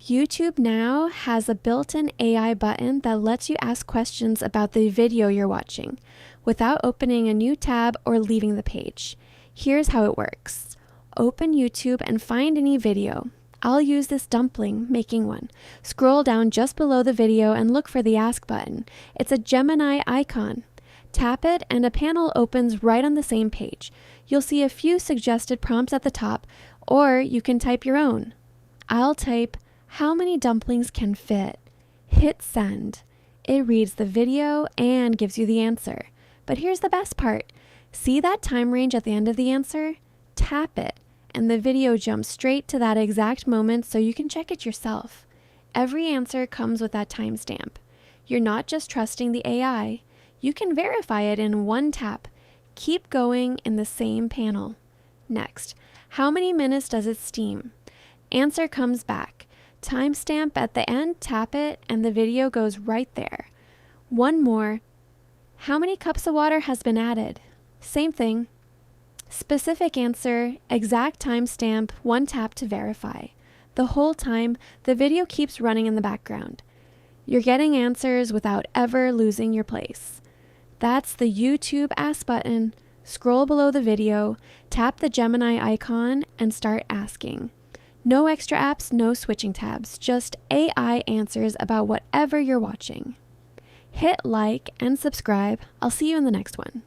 YouTube now has a built-in AI button that lets you ask questions about the video you're watching without opening a new tab or leaving the page. Here's how it works. Open YouTube and find any video. I'll use this dumpling making one. Scroll down just below the video and look for the Ask button. It's a Gemini icon. Tap it and a panel opens right on the same page. You'll see a few suggested prompts at the top, or you can type your own. I'll type, "How many dumplings can fit?" Hit send. It reads the video and gives you the answer. But here's the best part. See that time range at the end of the answer? Tap it, and the video jumps straight to that exact moment so you can check it yourself. Every answer comes with that timestamp. You're not just trusting the AI. You can verify it in one tap. Keep going in the same panel. Next, how many minutes does it steam? Answer comes back. Timestamp at the end, tap it, and the video goes right there. One more. How many cups of water has been added? Same thing. Specific answer, exact timestamp, one tap to verify. The whole time, the video keeps running in the background. You're getting answers without ever losing your place. That's the YouTube Ask button. Scroll below the video, tap the Gemini icon, and start asking. No extra apps, no switching tabs, just AI answers about whatever you're watching. Hit like and subscribe. I'll see you in the next one.